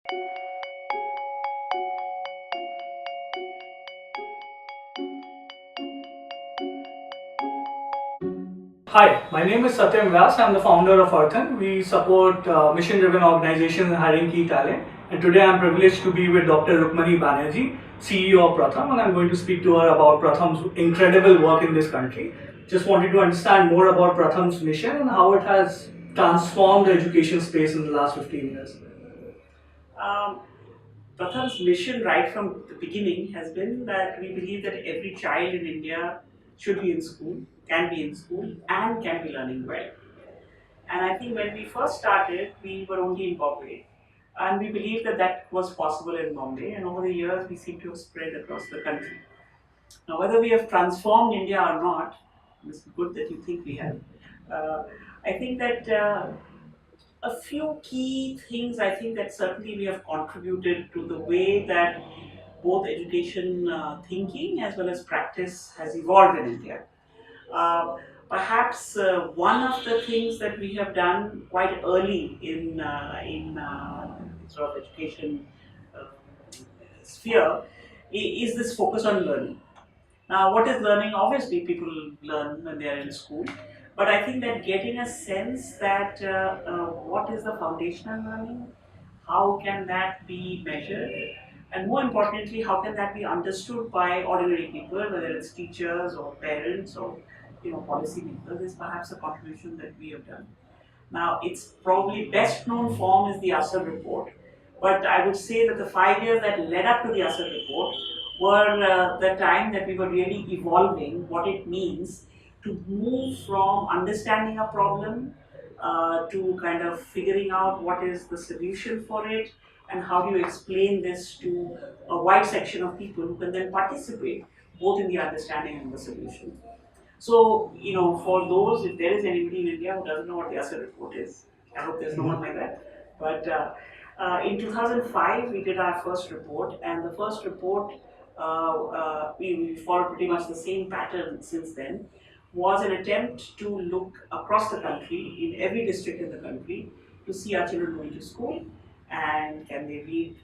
Hi, my name is Satyam Vyas. I'm the founder of Arthan. We support mission-driven organizations in hiring key talent. And today I'm privileged to be with Dr. Rukmini Banerji, CEO of Pratham, and I'm going to speak to her about Pratham's incredible work in this country. Just wanted to understand more about Pratham's mission and how it has transformed the education space in the last 15 years. Um, Pratham's mission right from the beginning has been that we believe that every child in India should be in school, can be in school, and can be learning well. And I think when we first started, we were only in Bombay. And we believed that that was possible in Bombay. And over the years, we seem to have spread across the country. Now, whether we have transformed India or not, it's good that you think we have. Uh, I think that a few key things I think that certainly we have contributed to the way that both education thinking as well as practice has evolved in India. Uh, Perhaps one of the things that we have done quite early in sort of education uh, sphere is this focus on learning. Now, what is learning? Obviously, people learn when they are in school, but I think that getting a sense that what is the foundational learning, how can that be measured, and more importantly, how can that be understood by ordinary people, whether it's teachers or parents or policy makers, is perhaps a contribution that we have done. Now, its probably best known form is the Asser report, but I would say that the 5 years that led up to the Asser report were the time that we were really evolving what it means to move from understanding a problem to kind of figuring out what is the solution for it and how do you explain this to a wide section of people who can then participate both in the understanding and the solution. So, for those, if there is anybody in India who doesn't know what the Asset report is, I hope there's no one like that. But in 2005, we did our first report, and the first report, we followed pretty much the same pattern since then, was an attempt to look across the country, in every district in the country, to see our children going to school and can they read,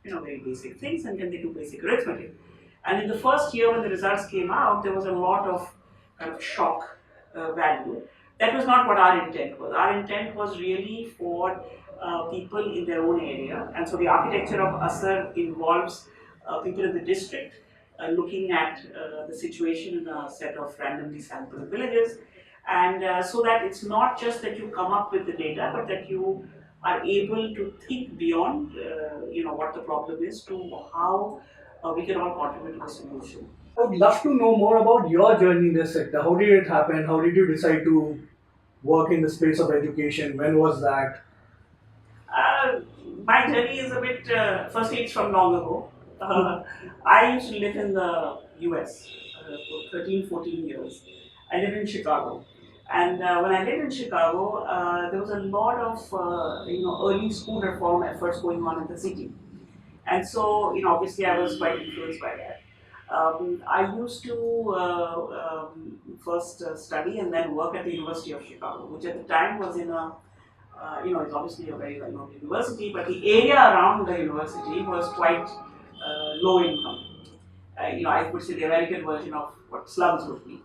very basic things and can they do basic arithmetic. And in the first year when the results came out, there was a lot of kind of shock value. That was not what our intent was. Our intent was really for people in their own area. And so the architecture of ASER involves people in the district looking at the situation in a set of randomly sampled villages. And so that it's not just that you come up with the data, but that you are able to think beyond, what the problem is to how we can all contribute to the solution. I would love to know more about your journey in this sector. How did it happen? How did you decide to work in the space of education? When was that? Uh, my journey is a bit, firstly, it's from long ago. I used to live in the US for 13, 14 years. I live in Chicago. And when I lived in Chicago, there was a lot of early school reform efforts going on in the city. And so, obviously I was quite influenced by that. I used to first study and then work at the University of Chicago, which at the time was in a it's obviously a very well-known university, but the area around the university was quite low income. I would say the American version of what slums would be.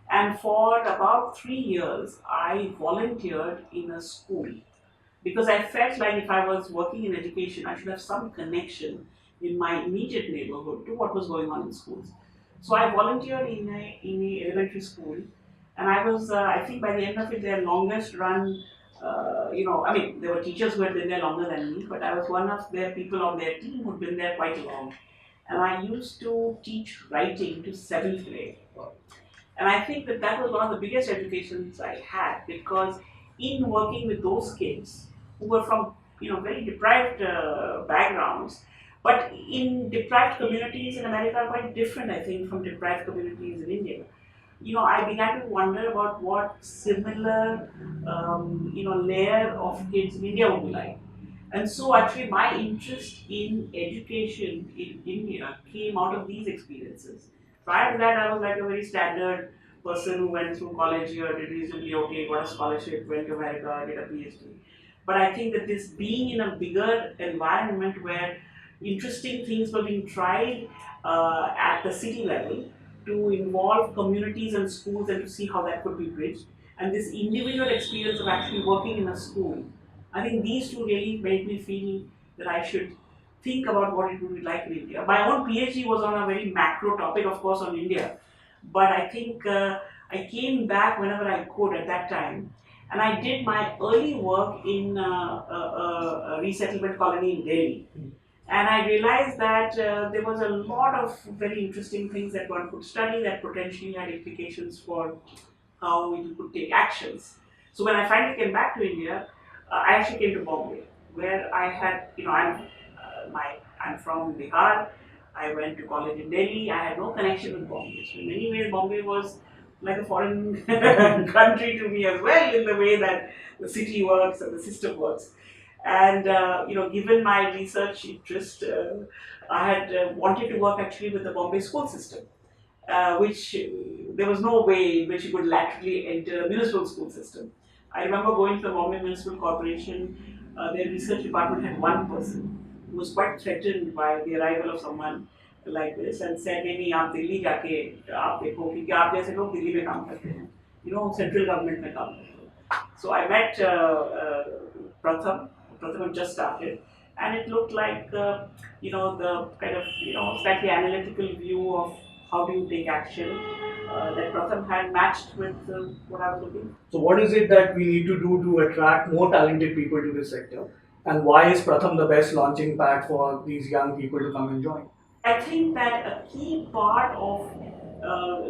And for about 3 years, I volunteered in a school because I felt like if I was working in education, I should have some connection in my immediate neighborhood to what was going on in schools. So I volunteered in a elementary school, and I was, I think by the end of it, their longest run. There were teachers who had been there longer than me, but I was one of their people on their team who'd been there quite long. And I used to teach writing to seventh grade. And I think that that was one of the biggest educations I had because in working with those kids who were from very deprived backgrounds, but in deprived communities in America are quite different, I think, from deprived communities in India. I began to wonder about what similar, layer of kids in India would be like. And so actually my interest in education in India came out of these experiences. Prior to that, I was like a very standard person who went through college here, did reasonably okay, got a scholarship, went to America, did a PhD. But I think that this being in a bigger environment where interesting things were being tried at the city level to involve communities and schools and to see how that could be bridged. And this individual experience of actually working in a school, I think these two really made me feel that I should think about what it would be like in India. My own PhD was on a very macro topic, of course, on India. But I think I came back whenever I could at that time. And I did my early work in a resettlement colony in Delhi. And I realized that there was a lot of very interesting things that one could study that potentially had implications for how you could take actions. So when I finally came back to India, I actually came to Bombay, where I had, I'm from Bihar. I went to college in Delhi. I had no connection with Bombay. So in many ways, Bombay was like a foreign country to me as well, in the way that the city works and the system works. And given my research interest, I had wanted to work actually with the Bombay school system, which there was no way in which you could laterally enter a municipal school system. I remember going to the Bombay Municipal Corporation, their research department had one person who was quite threatened by the arrival of someone like this and said, नहीं आप दिल्ली जाके आप देखो क्योंकि आप जैसे लोग दिल्ली में काम करते हैं, सेंट्रल गवर्नमेंट में काम करते हैं. So I met Pratham. Pratham had just started, and it looked like the kind of slightly analytical view of how do you take action that Pratham had matched with what I was looking. So what is it that we need to do to attract more talented people to this sector? And why is Pratham the best launching pad for these young people to come and join? I think that a key part of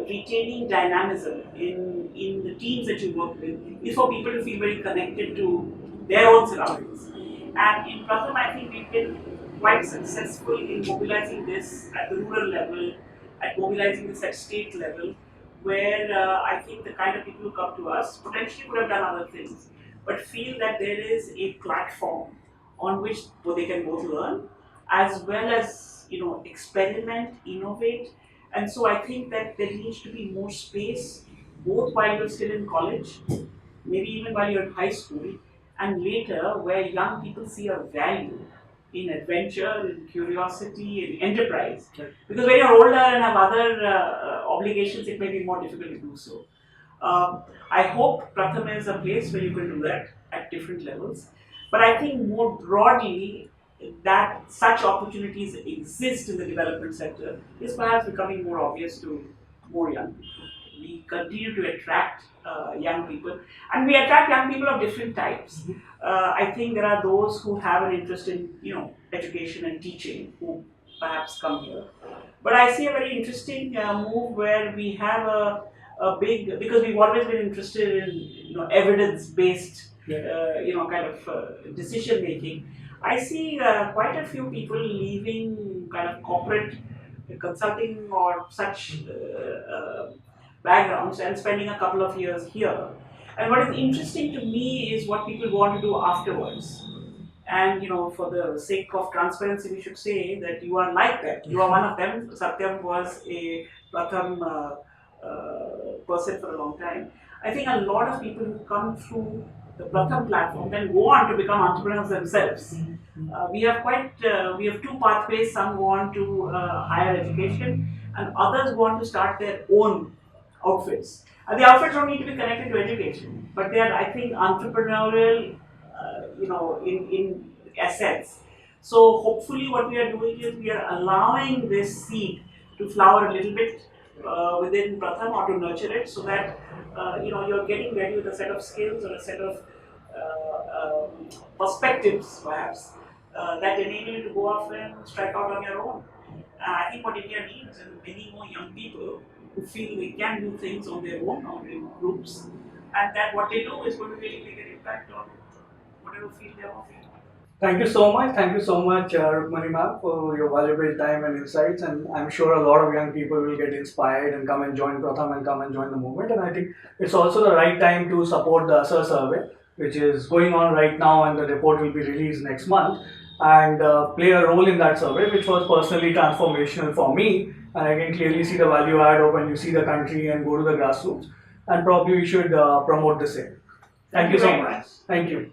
retaining dynamism in the teams that you work with is for people to feel very connected to their own surroundings. And in Pratham, I think we've been quite successful in mobilizing this at the rural level, at mobilizing this at state level, where I think the kind of people who come to us potentially could have done other things, but feel that there is a platform on which they can both learn as well as experiment, innovate. And so I think that there needs to be more space, both while you're still in college, maybe even while you're in high school, and later, where young people see a value in adventure, in curiosity, in enterprise. Right. Because when you're older and have other obligations, it may be more difficult to do so. I hope Pratham is a place where you can do that at different levels. But I think more broadly, that such opportunities exist in the development sector is perhaps becoming more obvious to more young people. We continue to attract young people, and we attract young people of different types. I think there are those who have an interest in education and teaching who perhaps come here. But I see a very interesting move where we have a big, because we've always been interested in evidence-based kind of decision making. I see quite a few people leaving kind of corporate consulting or such backgrounds and spending a couple of years here. And what is interesting to me is what people want to do afterwards. And for the sake of transparency, we should say that you are like that. You are one of them. Satyam was a Pratham person for a long time. I think a lot of people who come through the Pratham platform then go on to become entrepreneurs themselves. We have two pathways. Some go on to higher education, and others go on to start their own outfits. And the outfits don't need to be connected to education, but they are, I think, entrepreneurial, in essence. So hopefully, what we are doing is we are allowing this seed to flower a little bit within Pratham, or to nurture it, so that you're getting ready with a set of skills or a set of perspectives, perhaps, that enable you to go off and strike out on your own. I think what India needs is many more young people who feel they can do things on their own or in groups, and that what they do is going to really make an impact on whatever field they're working. Thank you so much. Thank you so much, Rukmini ma'am, for your valuable time and insights. And I'm sure a lot of young people will get inspired and come and join Pratham and come and join the movement. And I think it's also the right time to support the ASER survey, which is going on right now, and the report will be released next month. And play a role in that survey, which was personally transformational for me. And I can clearly see the value add of when you see the country and go to the grassroots. And probably we should promote the same. Thank you so much. Thank you.